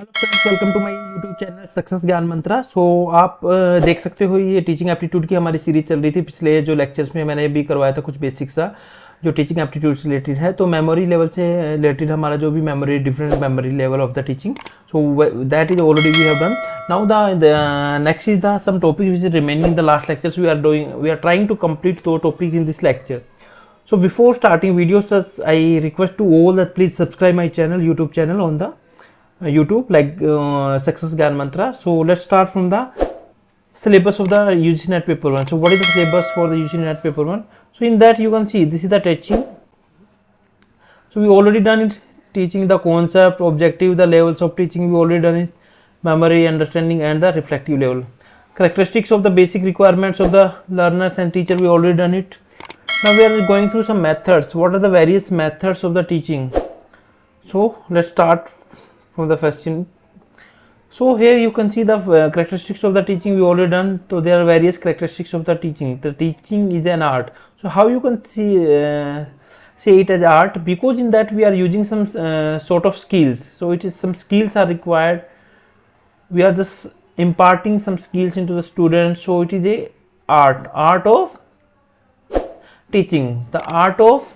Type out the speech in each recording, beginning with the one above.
Hello friends, welcome to my YouTube channel success Gyan Mantra. सो आप देख सकते हो ये टीचिंग एप्टीट्यूड की हमारी सीरीज चल रही थी। पिछले जो लेक्चर्स में मैंने भी करवाया था कुछ बेसिक्स सा जो टीचिंग एप्टीट्यूड से रिलेटेड है। तो मेमोरी लेवल से रिलेटेड हमारा जो भी memory different memory level of the teaching, so that is already we have done. Now the next is the some topic which is remaining in the last lectures. We are trying to complete दो topic in this lecture. So before starting videos, I request to all that please subscribe my channel, YouTube channel on the YouTube like Success Gyan Mantra. So let's start from the syllabus of the UGC NET Paper 1. So what is the syllabus for the UGC NET Paper 1? So in that you can see this is the teaching. So we already done it, teaching the concept, objective, the levels of teaching. We already done it, memory, understanding, and the reflective level. Characteristics of the basic requirements of the learners and teacher. We already done it. Now we are going through some methods. What are the various methods of the teaching? So let's start from the question. So here you can see the characteristics of the teaching. We already done. So there are various characteristics of the teaching. The teaching is an art. So how you can see say it as art? Because in that we are using some sort of skills. So it is some skills are required. We are just imparting some skills into the students. So it is a art of teaching, the art of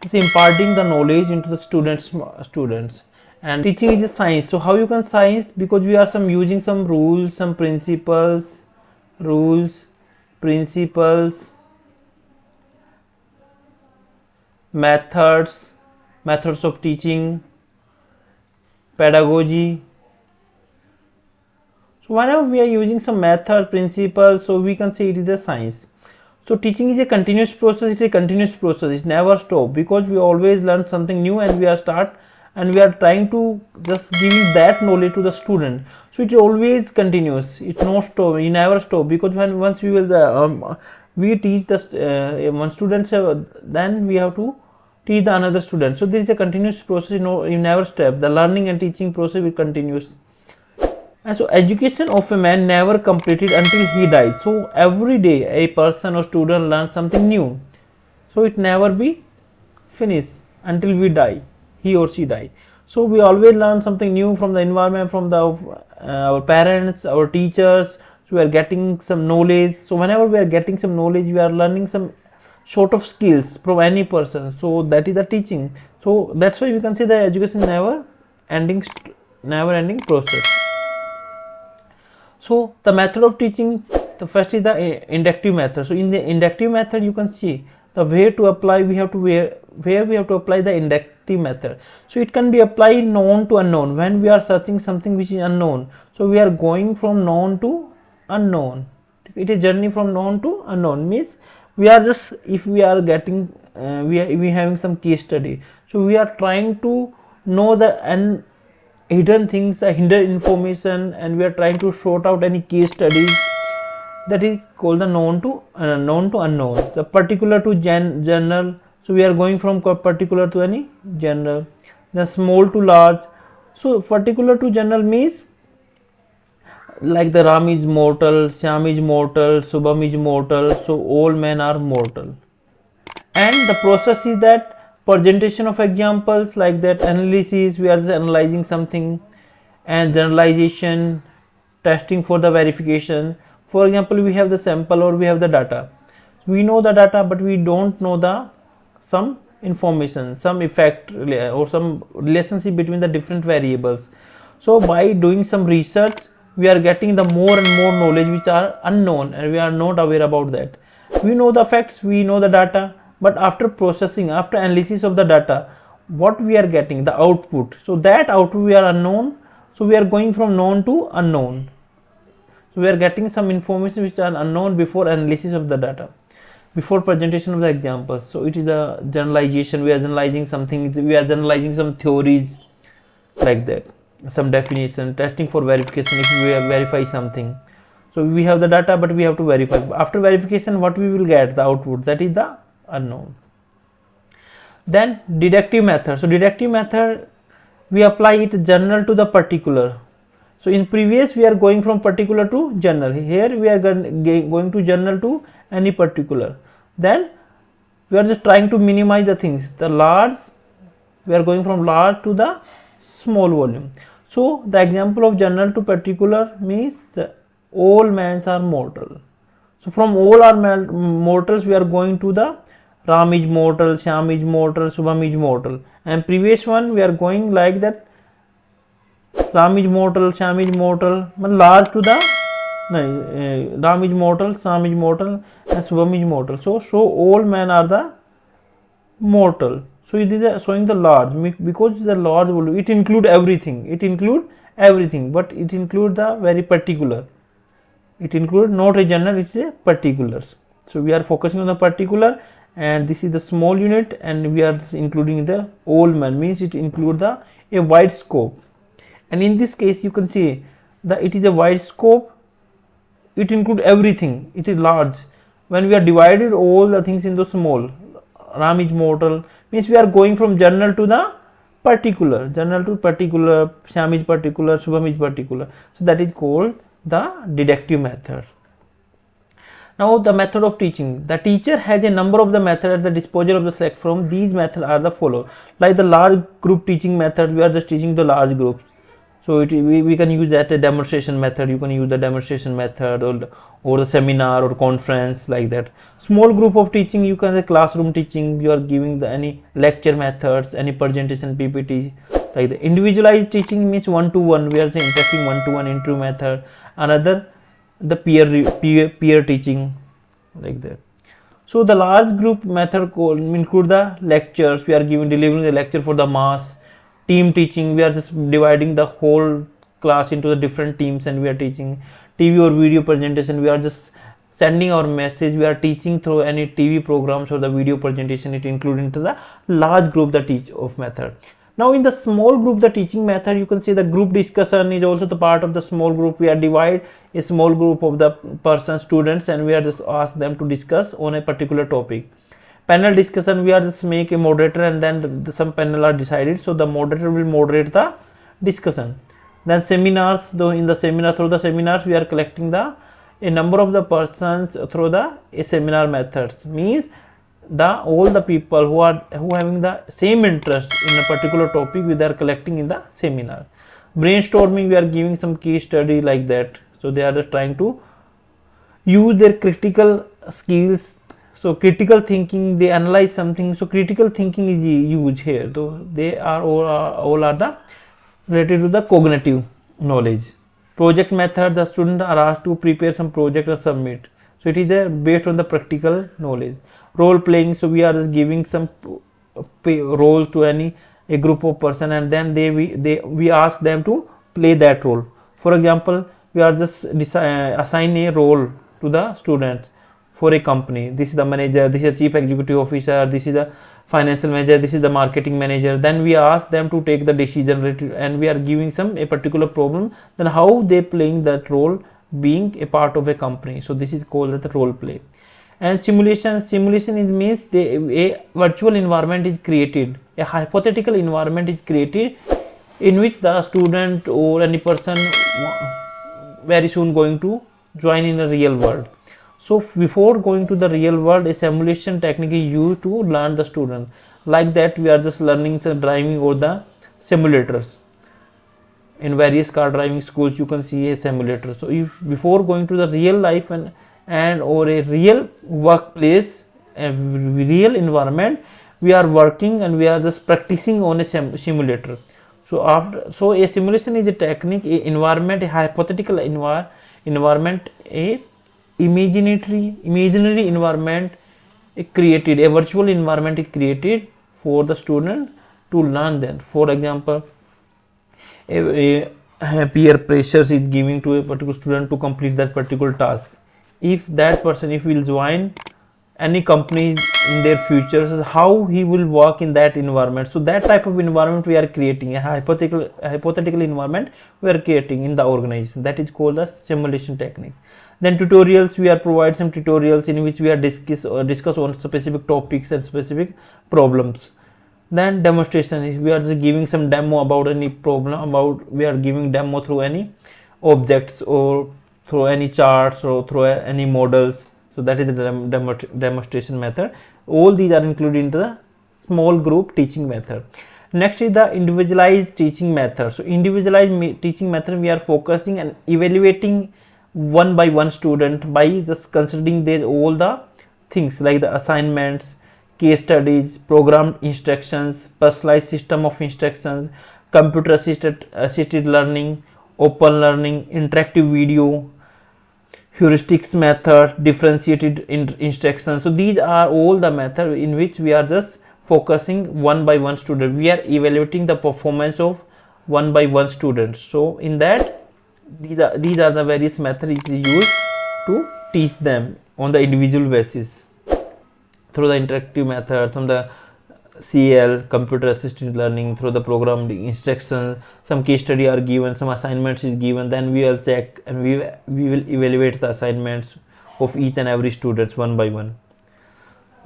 is imparting the knowledge into the students. And teaching is a science. So how you can science? Because we are using some rules, some principles, methods of teaching, pedagogy. So whenever we are using some method, principles, so we can say it is a science. So teaching is a continuous process. It's a continuous process. It never stop, because we always learn something new and we are trying to just giving that knowledge to the student. So it always continuous. It's no stop. It never stop, because once we will we teach the one student, then we have to teach the another student. So there is a continuous process. You never stop. The learning and teaching process will continuous. And so education of a man never completed until he dies. So every day a person or student learns something new. So it never be finished until we die, he or she die. So we always learn something new from the environment, from the our parents, our teachers. So we are getting some knowledge. So whenever we are getting some knowledge, we are learning some sort of skills from any person. So that is the teaching. So that's why we can say the education never ending process. So the method of teaching, the first is the inductive method. So in the inductive method you can see the way to apply. We have to where we have to apply the inductive method. So it can be applied known to unknown. When we are searching something which is unknown, so we are going from known to unknown. It is journey from known to unknown. Means we are just, if we are getting we having some case study, so we are trying to know the hidden things, the hidden information, and we are trying to sort out any case studies. That is called the known to unknown. The particular to general. So we are going from particular to any general. The small to large. So particular to general means like the Ram is mortal, Shyam is mortal, Subham is mortal. So all men are mortal. And the process is that presentation of examples, like that analysis, we are just analyzing something, and generalization, testing for the verification. For example, we have the sample or we have the data. We know the data, but we don't know the some information, some effect or some relationship between the different variables. So by doing some research, we are getting the more and more knowledge which are unknown, and we are not aware about that. We know the facts, we know the data, but after processing, after analysis of the data, what we are getting, the output. So that output we are unknown. So we are going from known to unknown. So we are getting some information which are unknown before analysis of the data, before presentation of the examples. So it is a generalization. We are generalizing something. We are generalizing some theories, like that, some definition, testing for verification. If we verify something, so we have the data, but we have to verify. After verification, what we will get, the output, that is the unknown. Then deductive method. So deductive method, we apply it general to the particular. So in previous we are going from particular to general. Here we are going to general to any particular. Then we are just trying to minimize the things. The large, we are going from large to the small volume. So the example of general to particular means all men are mortal. So from all are mortals we are going to the Ram is mortal, Shyam is mortal, Shubham is mortal, and previous one we are going like that Ram is mortal, Shyam is mortal, but large to the Ram is mortal, Sam is mortal, and Shubham is mortal. So all men are the mortal. So it is showing the large because the large volume. It include everything. It include everything, but it include the very particular. It include not a general. It's a particulars. So we are focusing on the particular, and this is the small unit, and we are including the all men. Means it include the a wide scope. And in this case, you can see that it is a wide scope. It include everything. It is large. When we are divided all the things into small, Ram is mortal means we are going from general to the particular, general to particular, Shyam is particular, Shubham is particular. So that is called the deductive method. Now the method of teaching. The teacher has a number of the methods at the disposal of the select from. These methods are the follow. Like the large group teaching method, we are just teaching the large groups. So we can use that a demonstration method. You can use the demonstration method or the seminar or conference like that. Small group of teaching, you can the classroom teaching. You are giving the any lecture methods, any presentation PPT. Like the individualized teaching means one-to-one. We are saying interacting one-to-one interview method. Another the peer teaching like that. So the large group method include the lectures. We are delivering the lecture for the mass. Team teaching, we are just dividing the whole class into the different teams and we are teaching. TV or video presentation, we are just sending our message. We are teaching through any TV programs or the video presentation. It included into the large group the teach of method. Now in the small group the teaching method, you can see the group discussion is also the part of the small group. We are divide a small group of the students and we are just ask them to discuss on a particular topic. Panel discussion, we are just make a moderator and then some panel are decided. So the moderator will moderate the discussion. Then seminars, though in the seminar, through the seminars we are collecting a number of the persons through the seminar methods. Means all the people who having the same interest in a particular topic we are collecting in the seminar. Brainstorming, we are giving some case study like that. So they are just trying to use their critical skills. So critical thinking, they analyze something. So critical thinking is used here. So they are all are the related to the cognitive knowledge. Project method, the students are asked to prepare some project or submit. So it is based on the practical knowledge. Role playing, so we are just giving some role to a group of person and then we ask them to play that role. For example, we are just assign a role to the students for a company. This is the manager, this is the chief executive officer, this is the financial manager, this is the marketing manager. Then we ask them to take the decision and we are giving a particular problem, then how they playing that role being a part of a company. So this is called the role play. And simulation means a virtual environment is created, a hypothetical environment is created in which the student or any person very soon going to join in a real world. So before going to the real world, a simulation technique is used to learn the student. Like that, we are just learning some driving or the simulators. In various car driving schools, you can see a simulator. So if before going to the real life and or a real workplace, a real environment, we are working and we are just practicing on a simulator. So a simulation is a technique, a environment, a hypothetical environment, a imaginary environment created, a virtual environment is created for the student to learn them. For example, a peer pressure is giving to a particular student to complete that particular task. If that person will join any company in their future, so how he will work in that environment. So that type of environment we are creating, a hypothetical environment we are creating in the organization. That is called the simulation technique. Then tutorials, we are provide some tutorials in which we are discuss on specific topics and specific problems. Then demonstration, we are just giving some demo about any problem, we are giving demo through any objects or through any charts or through any models. So that is the demonstration method. All these are included into the small group teaching method. Next is the individualized teaching method. So individualized teaching method, we are focusing and evaluating one by one student by just considering their all the things like the assignments, case studies, programmed instructions, personalized system of instructions, computer assisted learning, open learning, interactive video, heuristics method, differentiated instructions. So these are all the methods in which we are just focusing one by one student. We are evaluating the performance of one by one student. So in that, these are the various methods which is used to teach them on the individual basis through the interactive method, from the CL, computer assisted learning, through the programmed instructions. Some case study are given, some assignments is given, then we will check and we will evaluate the assignments of each and every students one by one.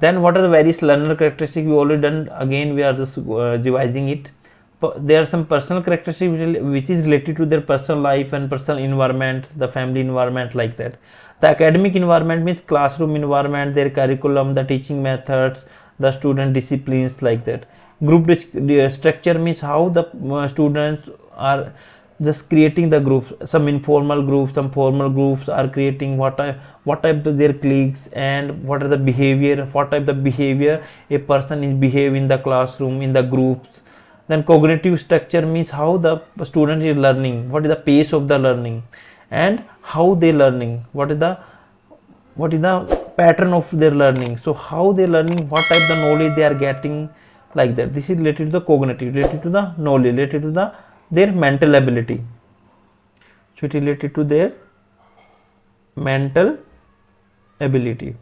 Then what are the various learner characteristics? We already done, again we are just revising it. There are some personal characteristics which is related to their personal life and personal environment, the family environment, like that. The academic environment means classroom environment, their curriculum, the teaching methods, the student disciplines, like that. Group structure means how the students are just creating the groups, some informal groups, some formal groups are creating, what type of their cliques, and what are the behavior, what type of behavior a person is behave in the classroom, in the groups. Then cognitive structure means how the student is learning, what is the pace of the learning and how they learning, what is the pattern of their learning. So how they learning, what type of knowledge they are getting, like that. This is related to the cognitive, related to the knowledge, related to their mental ability. So it is related to their mental ability.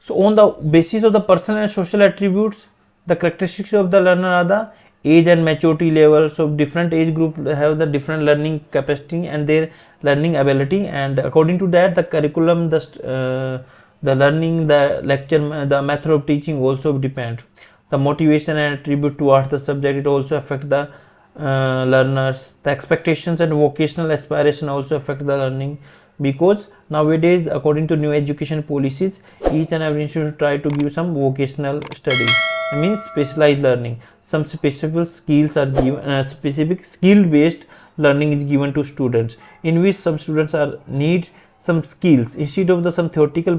So on the basis of the personal and social attributes, the characteristics of the learner are the age and maturity level. So different age group have the different learning capacity and their learning ability, and according to that the curriculum, the learning, the lecture, the method of teaching also depend. The motivation and attribute towards the subject, it also affect the learners. The expectations and vocational aspiration also affect the learning, because nowadays according to new education policies, each and every institute try to give some vocational studies, I mean specialized learning. Some specific skills are given, specific skill based learning is given to students, in which some students are need some skills instead of the some theoretical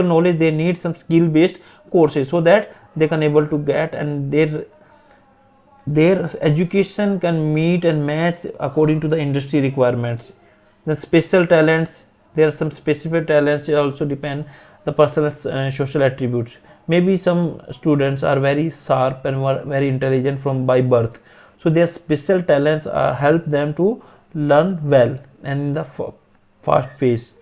knowledge. They need some skill based courses so that they can able to get, and their education can meet and match according to the industry requirements. The special talents, there are some specific talents also depend the personal social attributes. Maybe some students are very sharp and very intelligent from by birth, so their special talents help them to learn well and in the fast pace.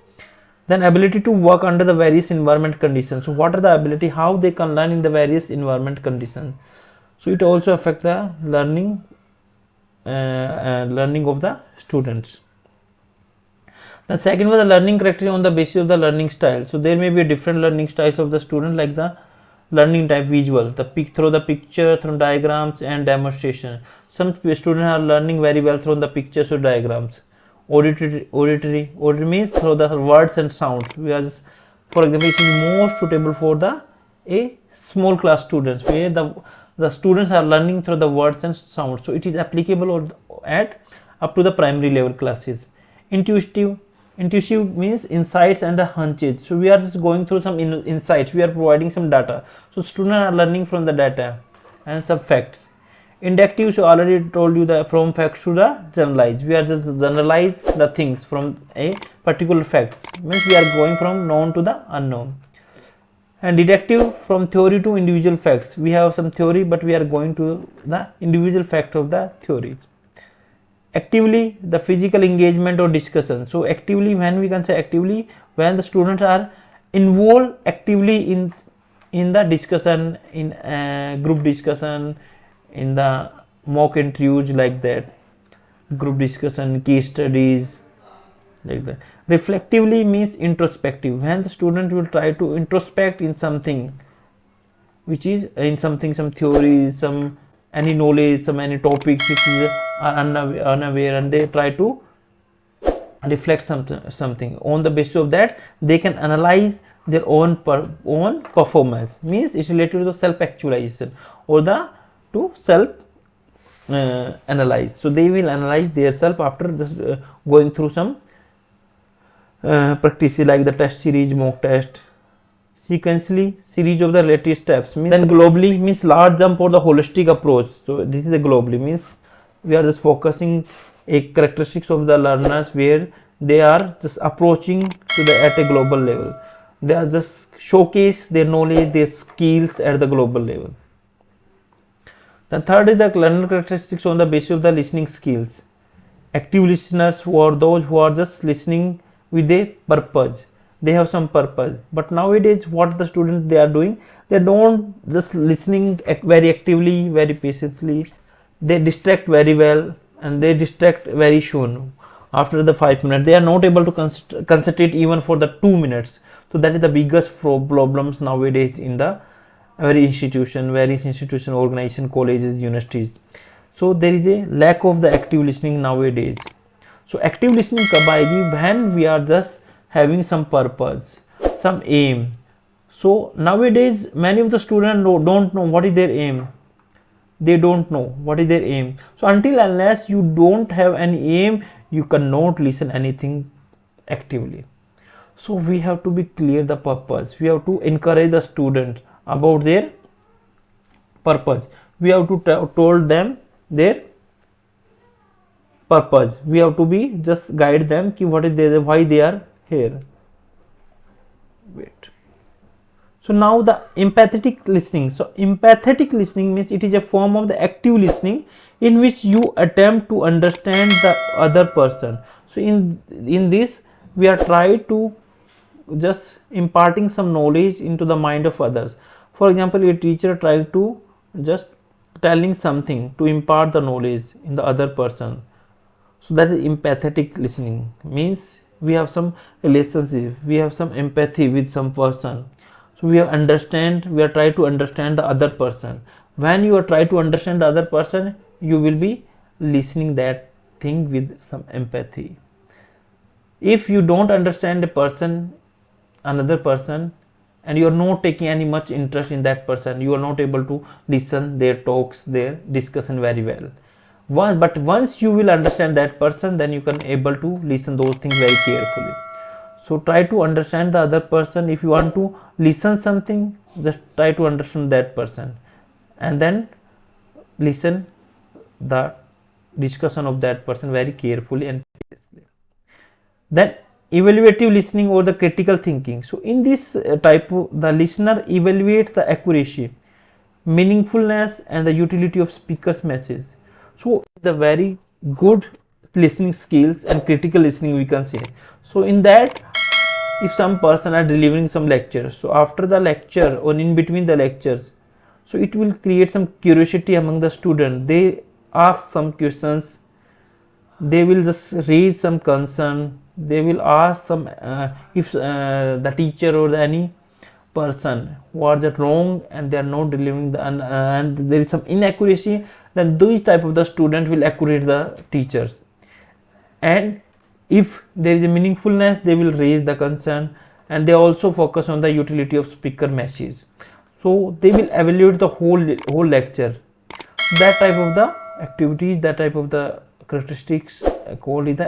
Then ability to work under the various environment conditions. So what are the ability, how they can learn in the various environment conditions. So it also affect the learning of the students. The second was the learning characteristic on the basis of the learning style. So there may be different learning styles of the student, like the learning type visual, through the picture, through diagrams and demonstration. Some students are learning very well through the pictures or diagrams. Auditory means through the words and sounds. We are just, for example, it is most suitable for a small class students, where the students are learning through the words and sounds. So it is applicable at up to the primary level classes. Intuitive means insights and the hunches. So we are just going through some insights, we are providing some data, so students are learning from the data and some facts. Inductive, so already told you that from facts to the generalize, we are just generalize the things from a particular facts, means we are going from known to the unknown. And deductive, from theory to individual facts, we have some theory but we are going to the individual fact of the theory. Actively, the physical engagement or discussion. So actively, when we can say actively, when the students are involved actively in the discussion, in group discussion, in the mock interviews, like that, group discussion, case studies, like that. Reflectively means introspective, when the student will try to introspect in something, which is in something, some theory, some any knowledge, some any topics which is are unaware, and they try to reflect something. On the basis of that, they can analyze their own performance, means it's related to the self actualization or the to self analyze. So they will analyze their self after just going through some practices like the test series, mock test, sequentially series of the related steps. Means then globally means large jump or the holistic approach. So this is the globally, means we are just focusing a characteristics of the learners where they are just approaching to the at a global level. They are just showcase their knowledge, their skills at the global level. Then third is the learner characteristics on the basis of the listening skills. Active listeners who are those who are just listening with a purpose. They have some purpose. But nowadays what the students they are doing, they don't just listening very actively, very patiently. They distract very well and they distract very soon. After the 5 minutes, they are not able to concentrate even for the 2 minutes. So that is the biggest problems nowadays in the various institution, organization, colleges, universities. So there is a lack of the active listening nowadays. So active listening kab aayegi, when we are just having some purpose, some aim. So nowadays many of the students don't know what is their aim. They don't know what is their aim. So until unless you don't have any aim, you cannot listen anything actively. So we have to be clear the purpose. We have to encourage the students about their purpose. We have to told them their purpose. We have to be just guide them ki what is their, why they are here. Wait. So now the empathetic listening. So empathetic listening means it is a form of the active listening in which you attempt to understand the other person. So in this we are trying to just imparting some knowledge into the mind of others. For example, a teacher tried to just telling something to impart the knowledge in the other person. So that is empathetic listening, means we have some relationship, we have some empathy with some person. So we are trying to understand the other person. When you are trying to understand the other person, you will be listening that thing with some empathy. If you don't understand another person, and you are not taking any much interest in that person, you are not able to listen their talks, their discussion very well. But once you will understand that person, then you can able to listen those things very carefully. So try to understand the other person. If you want to listen something, just try to understand that person and then listen the discussion of that person very carefully and seriously. Then evaluative listening or the critical thinking. So in this type, the listener evaluates the accuracy, meaningfulness and the utility of speaker's message. So the very good listening skills and critical listening we can say. So in that, if some person are delivering some lecture, so after the lecture or in between the lectures, so it will create some curiosity among the students. They ask some questions, they will just raise some concern, they will ask some if the teacher or any person who are just wrong and they are not delivering the and there is some inaccuracy, then these type of the students will accurate the teachers. And if there is a meaningfulness, they will raise the concern, and they also focus on the utility of speaker message. So they will evaluate the whole lecture. That type of the activities, that type of the characteristics called is the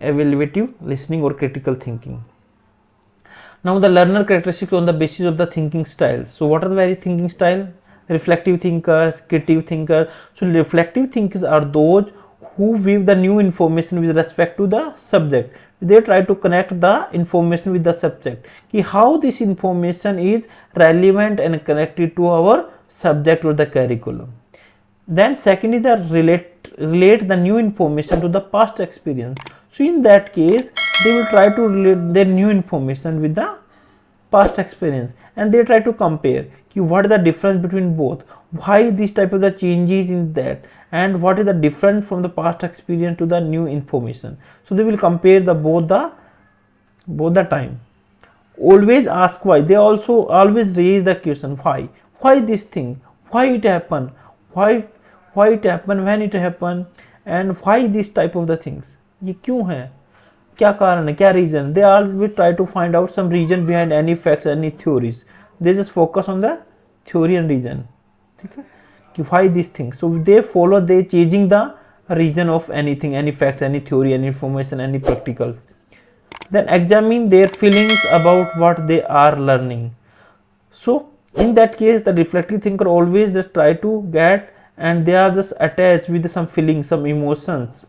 evaluative listening or critical thinking. Now the learner characteristics on the basis of the thinking styles. So what are the various thinking style? Reflective thinkers, creative thinkers. So reflective thinkers are those who view the new information with respect to the subject. They try to connect the information with the subject. How this information is relevant and connected to our subject or the curriculum. Then second is the relate the new information to the past experience. So in that case, they will try to relate their new information with the past experience, and they try to compare what is the difference between both, why this type of the changes in that, and what is the difference from the past experience to the new information. So they will compare the both the time. Always ask why. They also always raise the question why this thing, why it happened, why it happened, when it happened, and why this type of the things, ये क्यों है. क्या कारण है, क्या reason, they always try to find out some reason behind any facts, any theories. They just focus on the theory and reason. ठीक है, कि why these things, so they follow, they changing the reason of anything, any facts, any theory, any information, any practicals. Then examine their feelings about what they are learning. So in that case, the reflective thinker always just try to get, and they are just attached with some feelings, some emotions.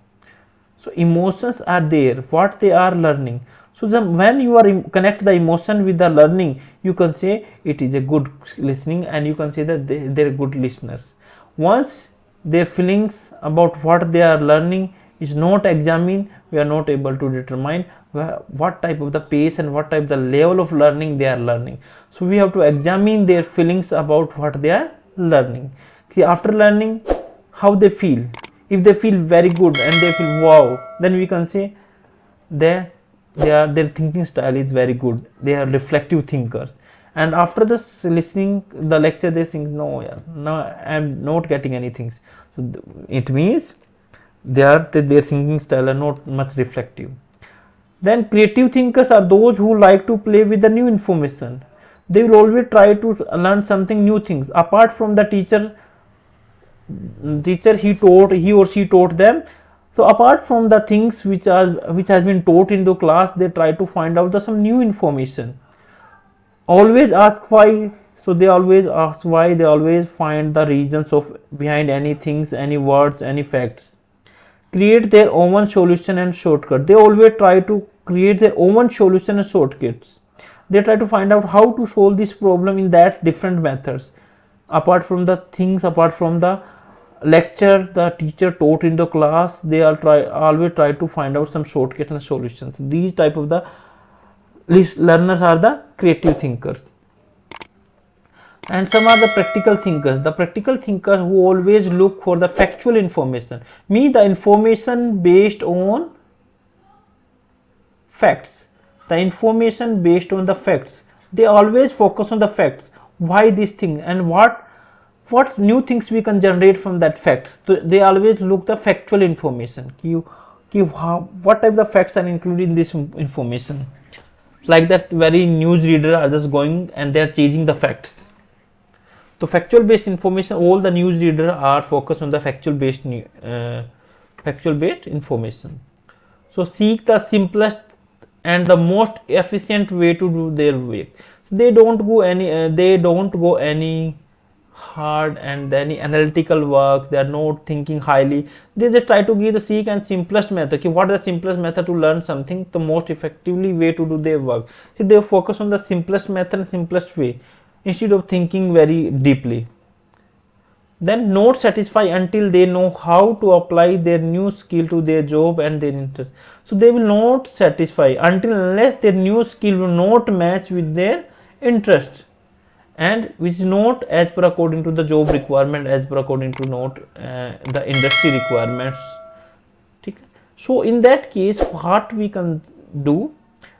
So emotions are there, what they are learning. So when you are connect the emotion with the learning, you can say it is a good listening, and you can say that they are good listeners. Once their feelings about what they are learning is not examined, we are not able to determine what type of the pace and what type of the level of learning they are learning. So we have to examine their feelings about what they are learning. See, after learning, how they feel. If they feel very good and they feel wow, then we can say their thinking style is very good, they are reflective thinkers. And after this listening the lecture, they think, no, yeah, no, I am not getting anything. So it means their thinking style are not much reflective. Then creative thinkers are those who like to play with the new information. They will always try to learn something new things apart from the teacher he or she taught them. So apart from the things which has been taught in the class, they try to find out some new information. Always ask why. So they always ask why, they always find the reasons of behind any things, any words, any facts. Create their own solution and shortcut. They always try to create their own solution and shortcuts. They try to find out how to solve this problem in that different methods. Apart from the things, apart from the lecture the teacher taught in the class, they always try to find out some shortcuts and solutions. These type of the learners are the creative thinkers. And some are the practical thinkers. The practical thinkers who always look for the factual information, mean the information based on facts. The information based on the facts. They always focus on the facts. Why this thing and what new things we can generate from that facts. So they always look the factual information. What type of facts are included in this information? Like that very news reader are just going and they are changing the facts. So factual based information, all the news readers are focused on the factual based information. So seek the simplest and the most efficient way to do their work. So they don't go any hard and any analytical work. They are not thinking highly. They just try to give the seek and simplest method. What is the simplest method to learn something, the most effectively way to do their work. So they focus on the simplest method and simplest way instead of thinking very deeply. Then not satisfy until they know how to apply their new skill to their job and their interest. So they will not satisfy unless their new skill will not match with their interest, and which is not as per according to the job requirement, as per according to not the industry requirements. So in that case, what we can do,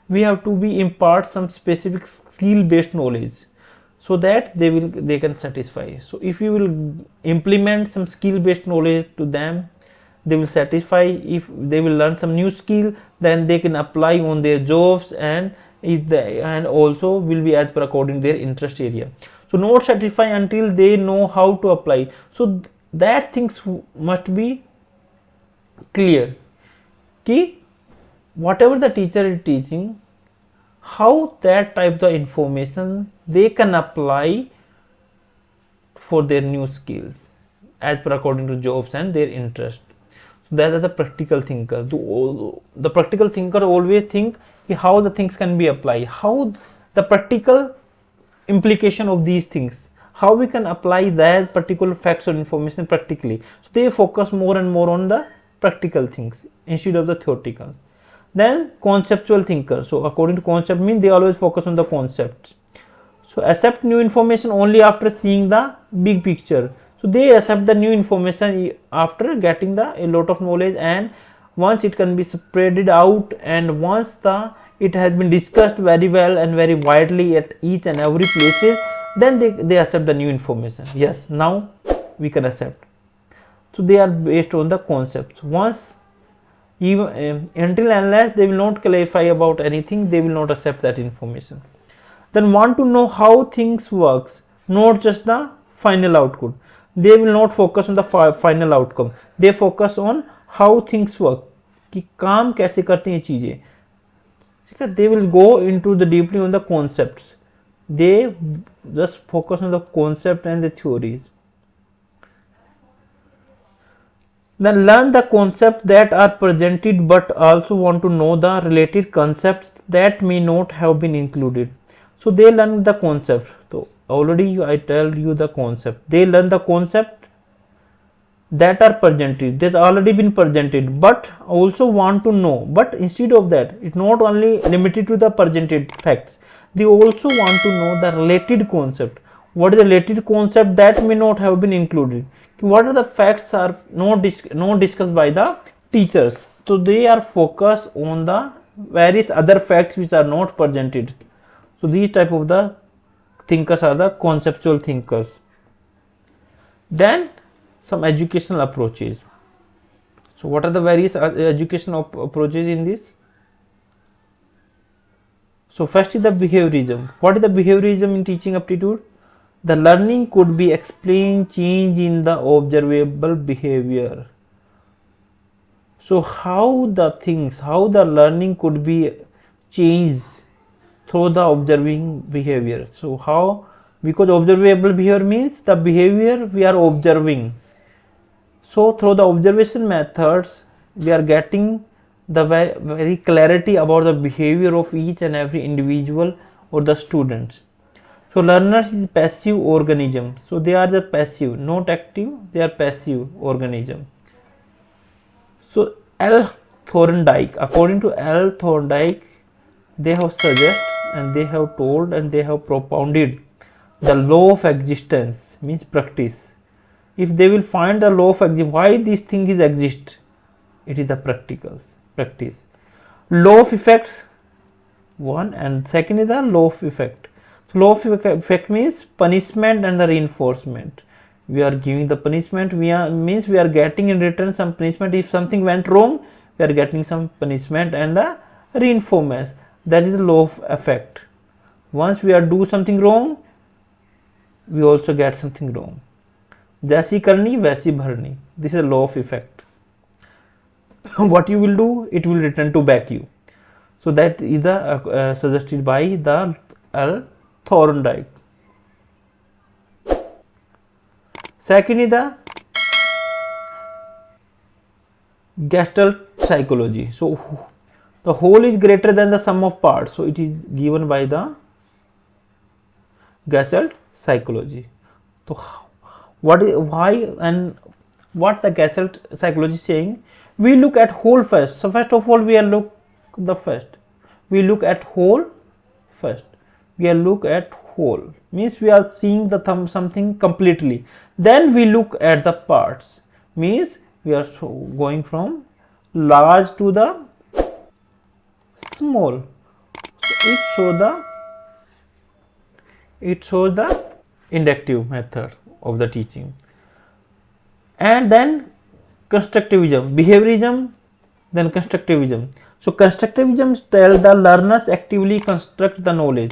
we have to impart some specific skill based knowledge, so that they can satisfy. So if you will implement some skill based knowledge to them, they will satisfy. If they will learn some new skill, then they can apply on their jobs, and also will be as per according to their interest area. So not satisfy until they know how to apply. So that things must be clear. Whatever the teacher is teaching, how that type of information they can apply for their new skills as per according to jobs and their interest. So that are the practical thinkers. The practical thinker always think how the things can be applied, how the practical implication of these things, how we can apply that particular facts or information practically. So they focus more and more on the practical things instead of the theoretical. Then conceptual thinkers. So according to concept means they always focus on the concepts. So accept new information only after seeing the big picture. So they accept the new information after getting a lot of knowledge, and once it can be spreaded out, and once it has been discussed very well and very widely at each and every places, then they accept the new information. Yes, now we can accept. So they are based on the concepts. Once Even until unless they will not clarify about anything, they will not accept that information. Then want to know how things works, not just the final output. They will not focus on the final outcome. They focus on how things work, कि काम कैसे करती हैं चीजें, ठीक है. They will go into the deeply on the concepts. They just focus on the concept and the theories. Then learn the concepts that are presented, but also want to know the related concepts that may not have been included. So they learn the concept. So already I tell you the concept. They learn the concept that are presented. They've already been presented, but also want to know. But instead of that, it's not only limited to the presented facts. They also want to know the related concept. What is the related concept that may not have been included? What are the facts are not discussed by the teachers? So they are focused on the various other facts which are not presented. So these type of the thinkers are the conceptual thinkers. Then some educational approaches. So what are the various educational approaches in this? So first is the behaviorism. What is the behaviorism in teaching aptitude? The learning could be explained change in the observable behavior. So how the learning could be changed through the observing behavior. So how? Because observable behavior means the behavior we are observing. So through the observation methods, we are getting the very clarity about the behavior of each and every individual or the students. So learners is passive organism. So they are the passive, not active. They are passive organism. So L. Thorndike, according to L. Thorndike, they have suggested and they have told and they have propounded the law of existence, means practice. If they will find the law of existence, why this thing is exist, it is the practice. Law of effects, one, and second is the law of effect. So law of effect means punishment and the reinforcement. We are giving the punishment, we are getting in return some punishment. If something went wrong, we are getting some punishment and the reinforcement. That is the law of effect. Once we are do something wrong, we also get something wrong. जैसी करनी वैसी भरनी. This is a law of effect. What you will do, it will return to back you. So that is the suggested by the L. Thorndike. Second is the Gestalt psychology. So the whole is greater than the sum of parts. So it is given by the Gestalt psychology. So what the Gestalt psychology is saying? We look at whole first. So first of all, we look at whole first. We look at whole, means we are seeing the something completely. Then we look at the parts, means we are going from large to the small. So it shows the inductive method of the teaching. And then constructivism, behaviorism, then constructivism. So constructivism tells the learners actively construct the knowledge.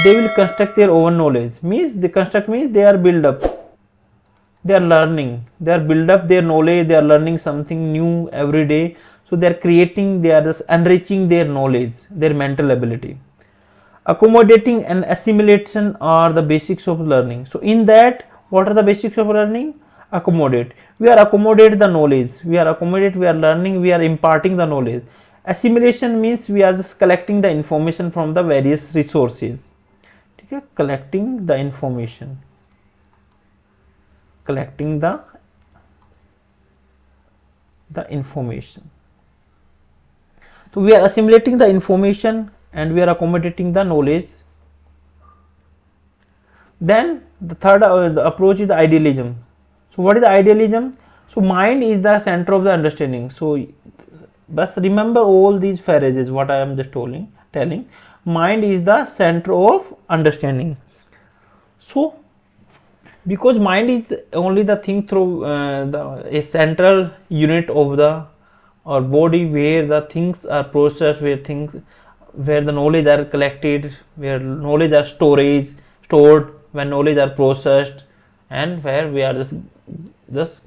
They will construct their own knowledge, means they construct means they are build up, they are learning, they are build up their knowledge, they are learning something new every day. So they are creating, they are just enriching their knowledge, their mental ability. Accommodating and assimilation are the basics of learning. So in that, what are the basics of learning? Accommodate. We are accommodate the knowledge. We are learning, we are imparting the knowledge. Assimilation means we are just collecting the information from the various resources. Okay? Collecting the information. So we are assimilating the information and we are accommodating the knowledge. Then the third the approach is the idealism. So what is the idealism? So mind is the center of the understanding. So just remember all these phrases what I am just telling. Mind is the center of understanding. So because mind is only the thing through a central unit of or body where the things are processed, where the knowledge are collected, where knowledge are stored, when knowledge are processed, and where we are just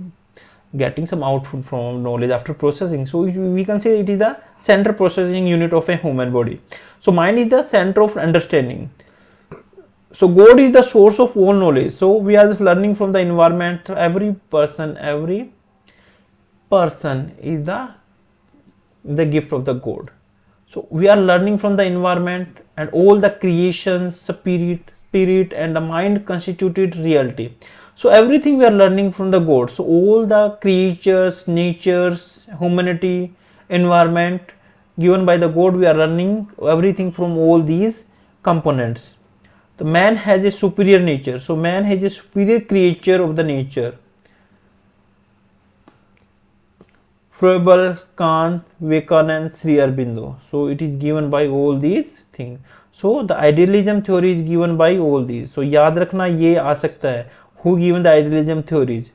getting some output from knowledge after processing. So we can say it is the central processing unit of a human body. So mind is the center of understanding. So God is the source of all knowledge. So we are just learning from the environment. Every person is the gift of the God. So we are learning from the environment, and all the creations, spirit and the mind constituted reality. So everything we are learning from the God. So all the creatures, natures, humanity, environment given by the God, we are learning everything from all these components. The man has a superior nature. So man has a superior creature of the nature. Froebel, Kant, Vivekanand, Sri Aurobindo. So it is given by all these things. So the idealism theory is given by all these. So याद रखना ये आ सकता है. Who given the idealism theories?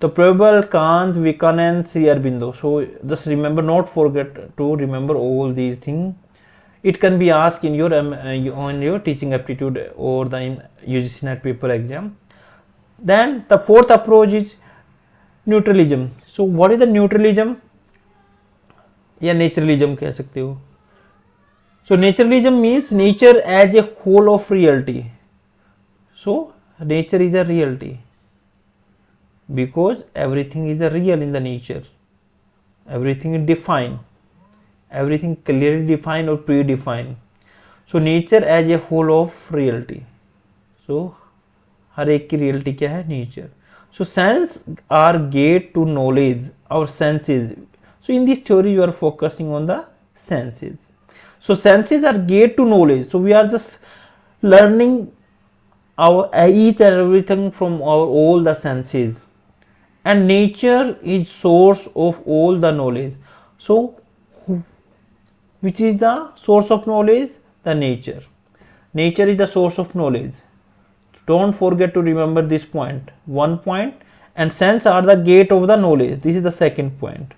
The Froebel, Kant, Vivekanand, Sri Aurobindo. So just remember, not forget to remember all these things. It can be asked in your on your teaching aptitude or the UGC NET paper exam. Then the fourth approach is neutralism. So what is the neutralism? या naturalism कह सकते हो. So naturalism means nature as a whole of reality. So nature is a reality because everything is a real in the nature. Everything is defined. Everything clearly defined or predefined. So nature as a whole of reality. So हर एक की reality क्या है? Nature. So sense are gate to knowledge, our senses. So in this theory you are focusing on the senses. So senses are gate to knowledge. So we are just learning our each and everything from our all the senses, and nature is source of all the knowledge. So which is the source of knowledge? The nature. Nature is the source of knowledge. Don't forget to remember this point. One point, and sense are the gate of the knowledge. This is the second point.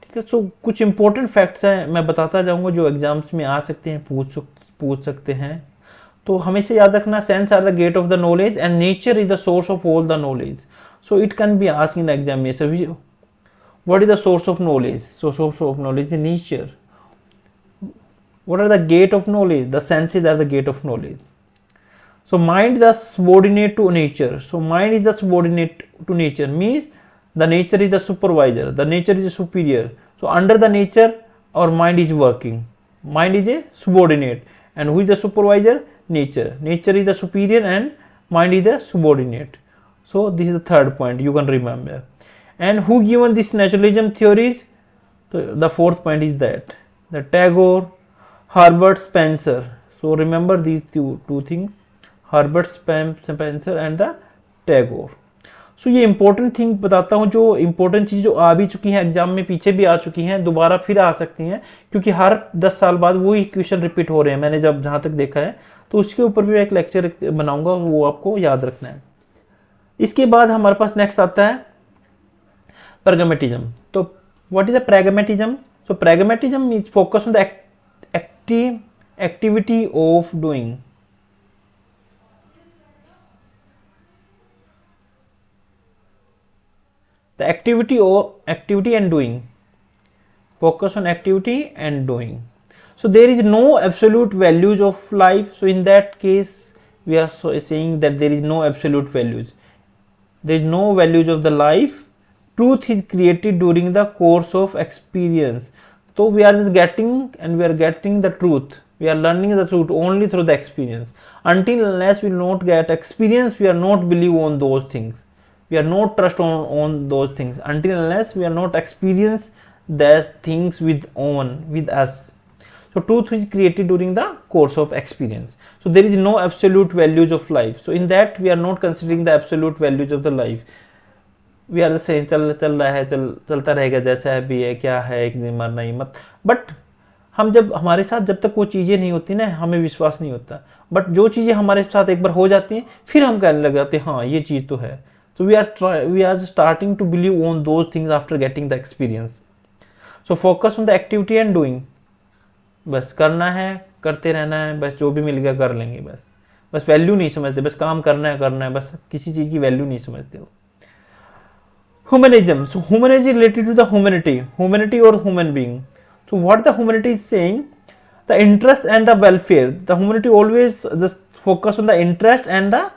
ठीक है. So कुछ important facts हैं, मैं बताता जाऊंगा जो exams में आ सकते हैं, पूछ सकते हैं. तो हमेशा याद रखना, sense are the gate of the knowledge and nature is the source of all the knowledge. So it can be asked in examination. What is the source of knowledge? So source of knowledge is nature. What are the gate of knowledge? The senses are the gate of knowledge. So mind is the subordinate to nature. So mind is the subordinate to nature, means the nature is the supervisor, the nature is the superior. So under the nature our mind is working. Mind is a subordinate, and who is the supervisor? Nature. Nature is the superior and mind is the subordinate. So this is the third point you can remember. And who given this naturalism theories? So the fourth point is that the Tagore, Herbert Spencer. So remember these two things, Herbert Spencer and the Tagore. So ये important thing बताता हूँ, जो important चीज़ जो आ भी चुकी हैं exam में, पीछे भी आ चुकी हैं, दोबारा फिर आ सकती हैं, क्योंकि हर 10 साल बाद वही क्वेश्चन रिपीट हो रहे हैं. मैंने जहाँ तक देखा है, तो उसके ऊपर भी एक लेक्चर बनाऊंगा, वो आपको याद रखना है. इसके बाद हमारे पास नेक्स्ट आता है pragmatism. तो what is the pragmatism? So pragmatism means focus on the activity of doing. The activity and doing. Focus on activity and doing. So there is no absolute values of life. So in that case we are saying that there is no absolute values. There is no values of the life. Truth is created during the course of experience. So we are just getting the truth. We are learning the truth only through the experience. Until unless we not get experience, we are not believe on those things. We are not trust on those things. Until unless we are not experience those things with us. So truth is created during the course of experience. So there is no absolute values of life. So in that we are not considering the absolute values of the life. We are just saying चल रहा है, चलता रहेगा जैसा है भी है, क्या है, एक दिन मरना ही मत. बट हम जब हमारे साथ जब तक वो चीज़ें नहीं होती ना, हमें विश्वास नहीं होता. बट जो चीज़ें हमारे साथ एक बार हो जाती हैं, फिर हम कहने लग जाते हैं हाँ ये चीज़ तो है. So we are starting to believe on those things after getting the experience. So focus on the activity and doing. बस करना है, करते रहना है, बस जो भी मिल गया कर लेंगे, बस वैल्यू नहीं समझते, बस काम करना है, बस किसी चीज की वैल्यू नहीं समझते हो. Humanism. So humanism is related to the humanity or human being. So what the humanity is saying, the interest and the welfare. The humanity always just focus on the interest and the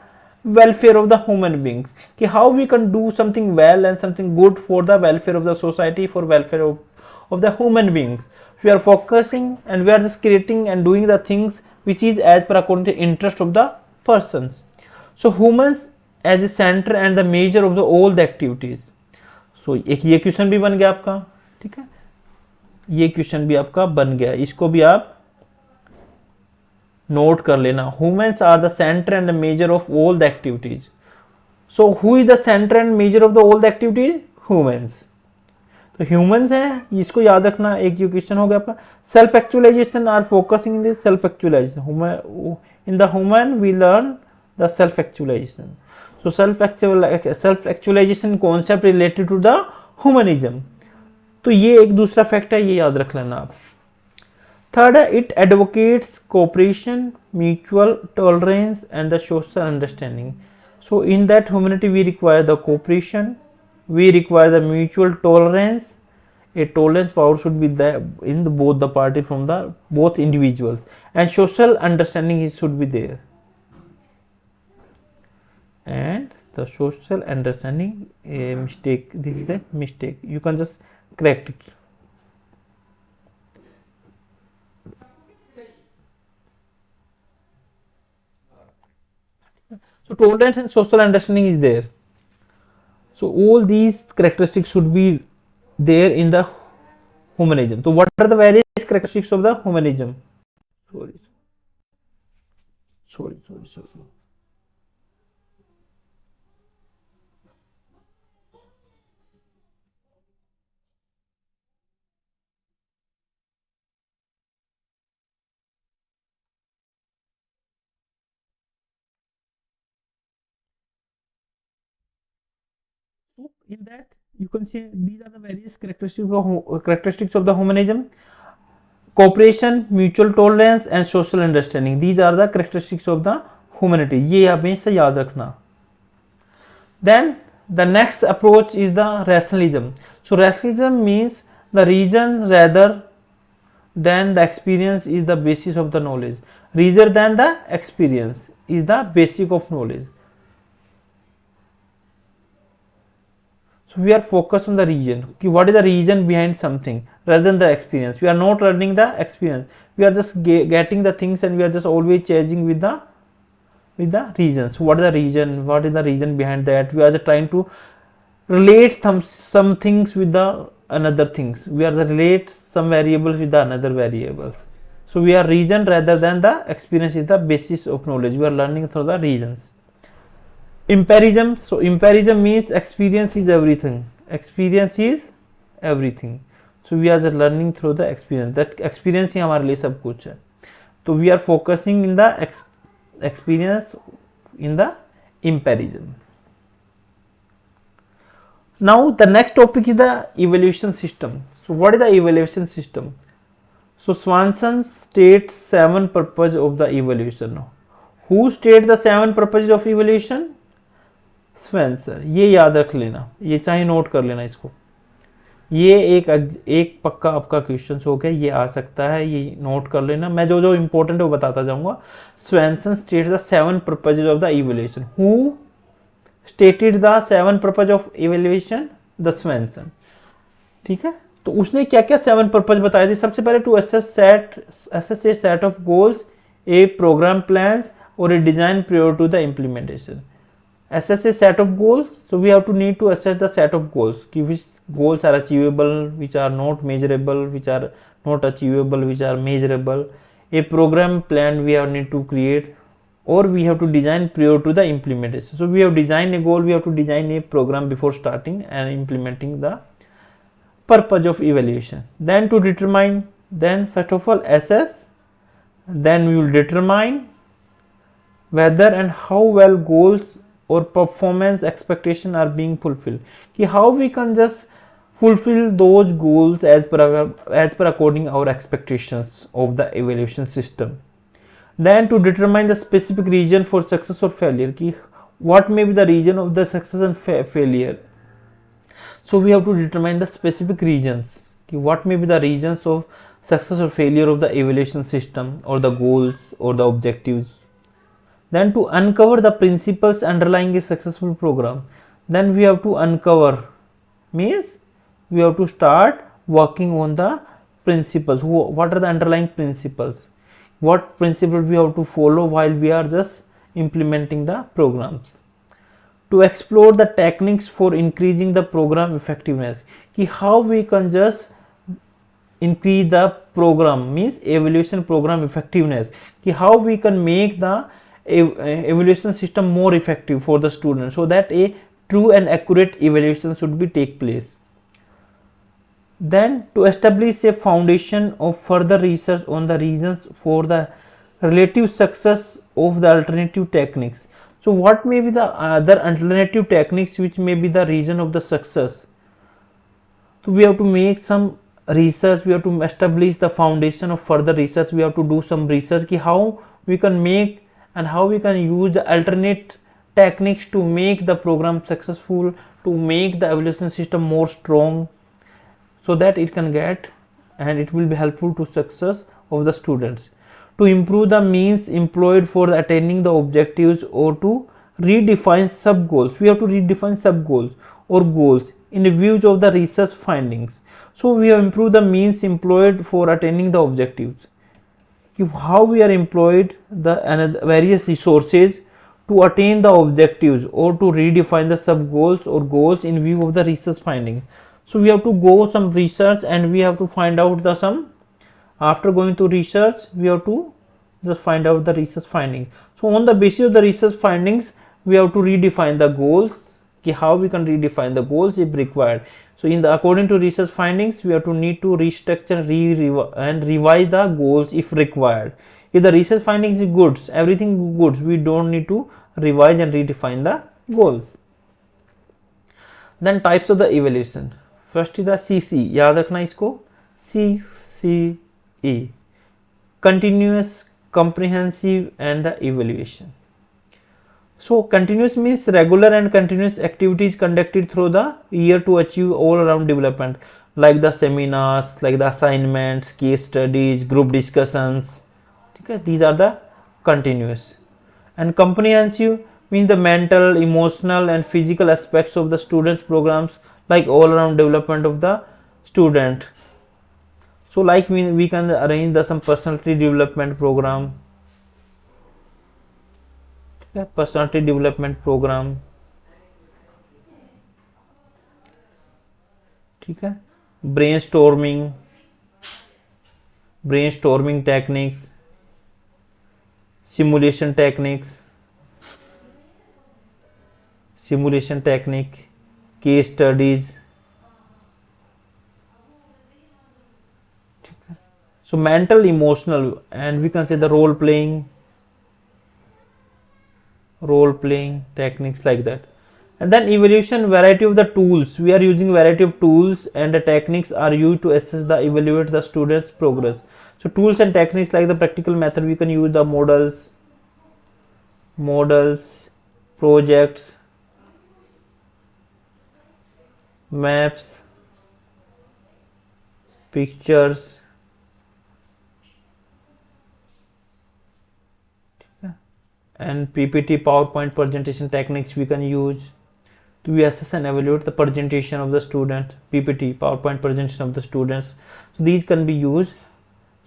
welfare of the human beings. Ki how we can do something well and something good for the welfare of the society, for welfare of the human beings. We are focusing and we are just creating and doing the things which is as per according to interest of the persons. So humans as a center and the measure of the all the activities. So एक ये question भी बन गया आपका, ठीक है, ये question भी आपका बन गया, इसको भी आप नोट कर लेना. Humans are the centre and the major of all the activities. So who is the centre and major of the all the activities? Humans. तो ह्यूमंस है, इसको याद रखना. एक ये क्वेश्चन हो गया आपका. Self actualization are focusing in the self actualization. In the human we learn the self actualization. So self-actualization concept related to the humanism. तो ये एक दूसरा फैक्ट है, ये याद रख लेना आप. थर्ड है, it advocates cooperation, mutual tolerance and the social understanding. So in that humanity we require the cooperation, we require the mutual tolerance. A tolerance power should be there in both the party from the both individuals, and social understanding should be there. And the social understanding, a mistake, this is the mistake, you can just correct it. So tolerance and social understanding is there. So all these characteristics should be there in the humanism. So what are the various characteristics of the humanism? Sorry. So in that you can say these are the various characteristics of the humanism. Cooperation, mutual tolerance and social understanding, these are the characteristics of the humanity. ये हमेशा याद रखना. Then the next approach is the rationalism. So rationalism means the reason rather than the experience is the basis of the knowledge. Reason than the experience is the basic of knowledge. So we are focused on the reason. What is the reason behind something rather than the experience? We are not learning the experience. We are just getting the things and we are just always changing with the reasons. So what is the reason? What is the reason behind that? We are just trying to relate some things with the another things. We are just relate some variables with the another variables. So we are reason rather than the experience is the basis of knowledge. We are learning through the reasons. Empirism. So empirism means experience is everything. Experience is everything. So we are just learning through the experience. That experience ही हमारे लिए सब कुछ है. So we are focusing in the experience in the empirism. Now the next topic is the evaluation system. So what is the evaluation system? So Swanson states 7 purposes of the evaluation. Who states the 7 purposes of evaluation? स्वेंसर. ये याद रख लेना, ये चाहे note कर लेना इसको. ये एक पक्का आपका क्वेश्चन हो गया, ये आ सकता है, ये नोट कर लेना. मैं जो इंपॉर्टेंट है वो बताता जाऊंगा. Swenson states the 7 purposes of the evaluation. Who stated the 7 purpose of evaluation? The Swenson. ठीक है, तो उसने क्या क्या 7 पर्पस बताए थे. सबसे पहले to assess a set of goals, a programme plans और a design prior to the implementation. Assess a set of goals. So we have to need to assess the set of goals. Which goals are achievable, which are not measurable, which are not achievable, which are measurable. A program plan we have need to create, or we have to design prior to the implementation. So we have designed a goal, we have to design a program before starting and implementing the purpose of evaluation. Then to determine, then first of all assess, then we will determine whether and how well goals or performance expectation are being fulfilled. कि how we can just fulfill those goals as per according our expectations of the evaluation system. Then to determine the specific reason for success or failure, कि what may be the reason of the success and failure. So we have to determine the specific reasons, कि what may be the reasons of success or failure of the evaluation system or the goals or the objectives. Then to uncover the principles underlying a successful program, then we have to uncover, means we have to start working on the principles. What are the underlying principles? What principle we have to follow while we are just implementing the programs. To explore the techniques for increasing the program effectiveness, कि how we can just increase the program, means evaluation program effectiveness, कि how we can make the evaluation system more effective for the student, so that a true and accurate evaluation should be take place. Then to establish a foundation of further research on the reasons for the relative success of the alternative techniques. So what may be the other alternative techniques which may be the reason of the success? So we have to make some research, we have to establish the foundation of further research, we have to do some research, ki how we can make and how we can use the alternate techniques to make the program successful, to make the evaluation system more strong, so that it can get and it will be helpful to success of the students. To improve the means employed for attaining the objectives, or to redefine sub goals. We have to redefine sub goals or goals in view of the research findings. So we have improved the means employed for attaining the objectives. How we are employed the various resources to attain the objectives, or to redefine the sub goals or goals in view of the research finding. So we have to go some research and we have to find out the some. After going to research, we have to just find out the research findings. So on the basis of the research findings, we have to redefine the goals, how we can redefine the goals if required. So in the according to research findings, we have to need to restructure and revise the goals if required. If the research findings is good, everything good, we don't need to revise and redefine the goals. Then types of the evaluation. First is the CC, याद रखना इसको, CCE, continuous, comprehensive and the evaluation. So continuous means regular and continuous activities conducted through the year to achieve all around development, like the seminars, like the assignments, case studies, group discussions. Okay, these are the continuous. And comprehensive means the mental, emotional and physical aspects of the students' programs, like all around development of the student. So like we can arrange the some personality development program, personality development program, ठीक है, brainstorming techniques, simulation technique, case studies. So mental, emotional, and we can say the role playing techniques, like that. And then evaluation, variety of the tools. We are using variety of tools and the techniques are used to assess the evaluate the students' progress. So tools and techniques like the practical method, we can use the models, projects, maps, pictures, and PPT, PowerPoint presentation techniques we can use to assess and evaluate the presentation of the student, PPT, PowerPoint presentation of the students. So these can be used.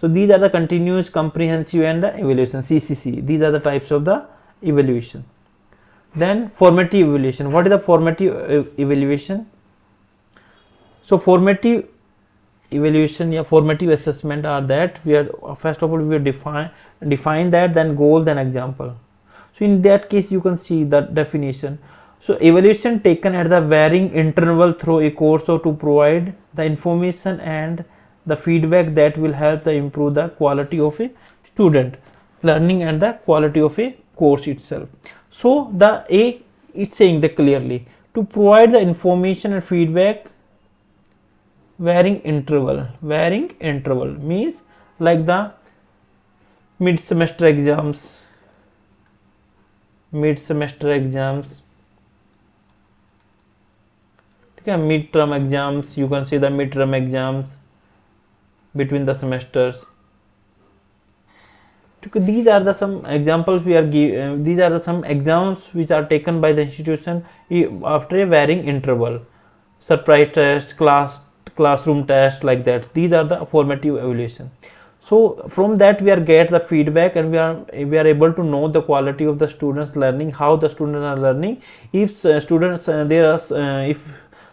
So these are the continuous, comprehensive and the evaluation, CCC. These are the types of the evaluation. Then formative evaluation. What is the formative evaluation? So formative evaluation or formative assessment are that we are first of all we define that, then goal, then example. So in that case you can see the definition. So evaluation taken at the varying interval through a course or to provide the information and the feedback that will help to improve the quality of a student learning and the quality of a course itself. So the it's saying that clearly to provide the information and feedback varying interval means like the mid semester exams, okay, midterm exams, you can see the midterm exams between the semesters. These are the some examples we are these are the some exams which are taken by the institution after a varying interval. Surprise test, classroom test, like that. These are the formative evaluation. So from that we are get the feedback, and we are able to know the quality of the students learning, how the students are learning. If students if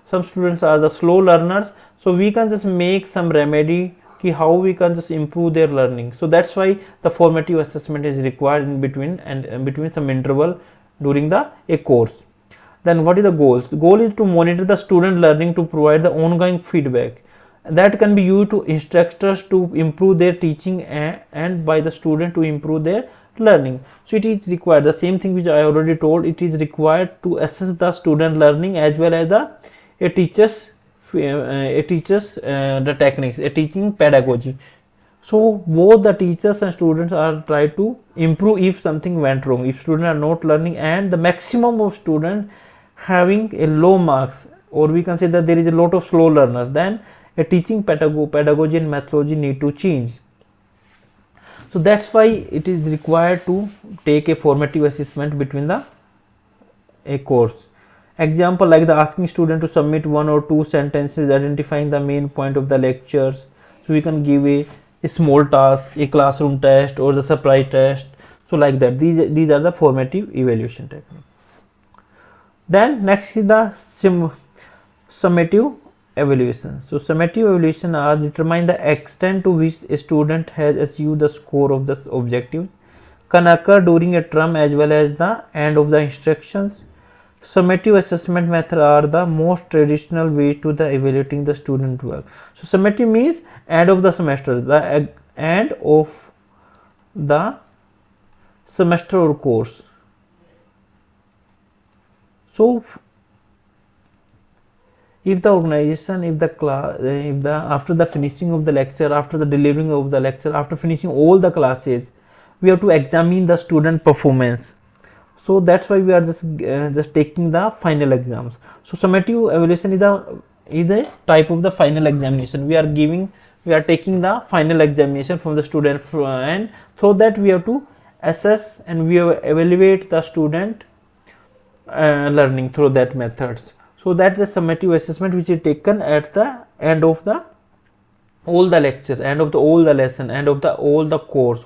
some students are the slow learners, so we can just make some remedy how we can just improve their learning. So that's why the formative assessment is required in between, and between some interval during a course. Then what is the goals? The goal is to monitor the student learning, to provide the ongoing feedback that can be used to instructors to improve their teaching and by the student to improve their learning. So it is required, the same thing which I already told, it is required to assess the student learning as well as a teacher's the techniques, a teaching pedagogy. So both the teachers and students are try to improve if something went wrong, if students are not learning, and the maximum of students having a low marks, or we can say that there is a lot of slow learners, then a teaching pedagogy and methodology need to change. So that's why it is required to take a formative assessment between a course. Example like the asking student to submit 1 or 2 sentences identifying the main point of the lectures. So we can give a small task, a classroom test, or the surprise test. So like that, these are the formative evaluation technique. Then next is the summative evaluation. So summative evaluation are determine the extent to which a student has achieved the score of the objective, can occur during a term as well as the end of the instructions. Summative assessment method are the most traditional way to the evaluating the student work. So summative means end of the semester, the end of the semester or course. So if the organization, if the class, after the finishing of the lecture, after the delivering of the lecture, after finishing all the classes, we have to examine the student performance. So that's why we are just taking the final exams. So summative evaluation is a type of the final examination. We are taking the final examination from the student, and so that we have to assess and we evaluate the student learning through that methods. So that's the summative assessment which is taken at the end of all the lecture, end of all the lesson, end of all the course.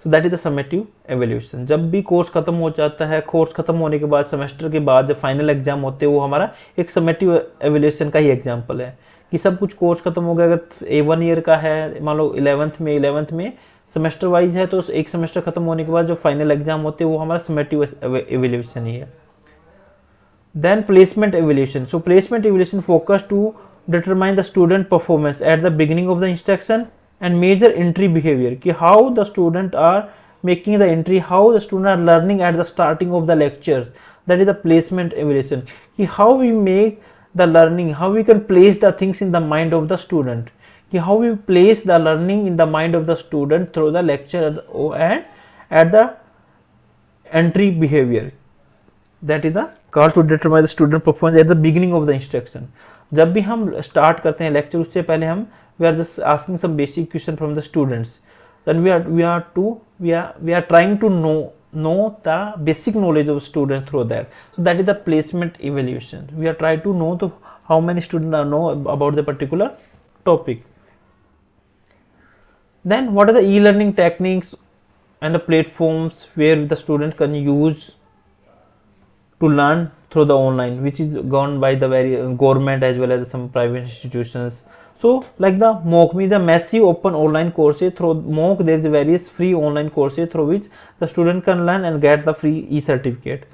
So that is the summative evaluation. जब भी course खत्म हो जाता है, course खत्म होने के बाद सेमेस्टर के बाद जब फाइनल एग्जाम होते हैं, वो हमारा एक समेटिव एवल्यूशन का ही एग्जांपल है कि सब कुछ कोर्स खत्म हो गया। अगर 1 ईयर का है, मान लो 11th में सेमेस्टर वाइज है, तो एक सेमेस्टर खत्म होने के बाद जो फाइनल एग्जाम होते हैं वो हमारा समेटिव एवल्यूशन ही है। Then placement evaluation. So placement evaluation focus to determine the student performance at the beginning of the instruction and measure entry behavior, ki how the student are making the entry, how the student are learning at the starting of the lectures. That is the placement evaluation, ki how we make the learning, how we can place the things in the mind of the student, ki how we place the learning in the mind of the student through the lecture and at the entry behavior. That is the call to determine the student performance at the beginning of the instruction. जब भी हम start करते हैं lecture, उससे पहले हम we are just asking some basic question from the students. Then we are trying to know the basic knowledge of student through that. So that is the placement evaluation. We are trying to know how many students know about the particular topic. Then what are the e-learning techniques and the platforms where the student can use to learn through the online, which is gone by the government as well as some private institutions. So like the MOOC means the massive open online courses. Through MOOC there is various free online courses through which the student can learn and get the free e-certificate.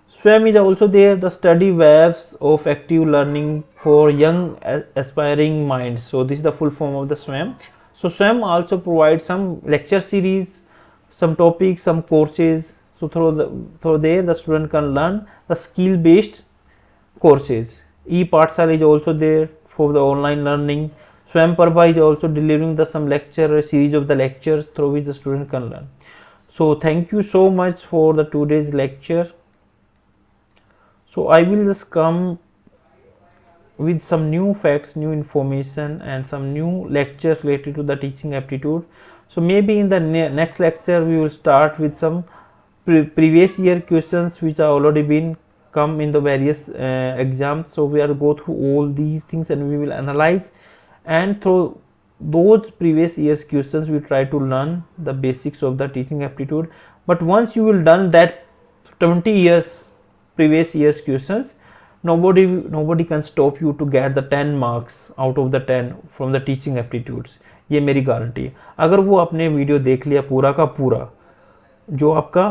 SWAM is also there, the study webs of active learning for young aspiring minds. So this is the full form of the SWAM. So SWAM also provides some lecture series, some topics, some courses. So through there the student can learn the skill based courses. E-Pathshala is also there for the online learning. Swayamprabha is also delivering the some lecture, a series of the lectures through which the student can learn. So thank you so much for the today's lecture. So I will just come with some new facts, new information and some new lectures related to the teaching aptitude. So maybe in the next lecture we will start with some previous year questions which are already been come in the various exams. So we are go through all these things and we will analyze, and through those previous years questions we try to learn the basics of the teaching aptitude. But once you will done that 20 years previous years questions, nobody can stop you to get the 10 marks out of the 10 from the teaching aptitudes. ये मेरी guarantee है. अगर वो आपने video देख लिया पूरा का पूरा, जो आपका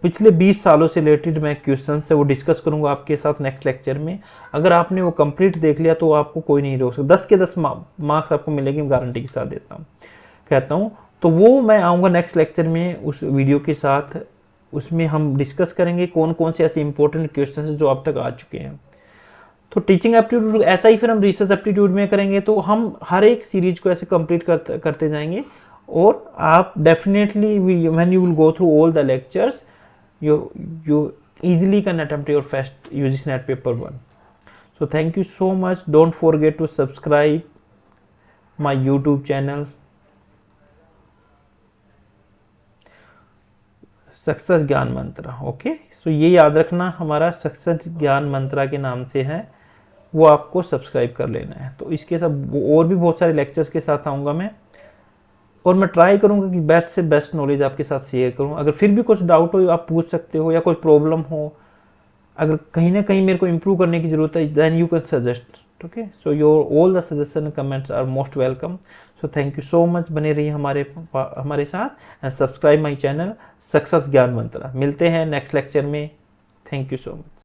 पिछले 20 सालों से रिलेटेड मैं क्वेश्चन से वो डिस्कस करूंगा आपके साथ नेक्स्ट लेक्चर में, अगर आपने वो कंप्लीट देख लिया तो आपको कोई नहीं रोक सकता. 10 के 10 मार्क्स आपको मिलेंगे, गारंटी के साथ देता हूँ, कहता हूँ. तो वो मैं आऊँगा नेक्स्ट लेक्चर में उस वीडियो के साथ. उसमें हम डिस्कस करेंगे कौन कौन से ऐसे इंपॉर्टेंट क्वेश्चन हैं जो अब तक आ चुके हैं. तो टीचिंग एप्टीट्यूड ऐसा ही फिर हम रिसर्च एप्टीट्यूड में करेंगे. तो हम हर एक सीरीज को ऐसे कंप्लीट करते जाएंगे, और आप definitely when you will go through all the lectures you easily can attempt your first UGC NET paper 1. So thank you so much. Don't forget to subscribe my YouTube channel success Gyan Mantra. Okay, सो ये याद रखना हमारा success Gyan मंत्रा के नाम से है, वो आपको सब्सक्राइब कर लेना है. तो इसके साथ और भी बहुत सारे लेक्चर्स के साथ आऊँगा मैं, और मैं ट्राई करूँगा कि बेस्ट से बेस्ट नॉलेज आपके साथ शेयर करूँ. अगर फिर भी कुछ डाउट हो आप पूछ सकते हो, या कोई प्रॉब्लम हो, अगर कहीं ना कहीं मेरे को इम्प्रूव करने की ज़रूरत है, then you can suggest. Okay, so your all the suggestion comments are most welcome. So thank you so much. बने रहिए हमारे साथ and subscribe my channel success Gyan Mantra. मिलते हैं नेक्स्ट लेक्चर में. Thank you so much.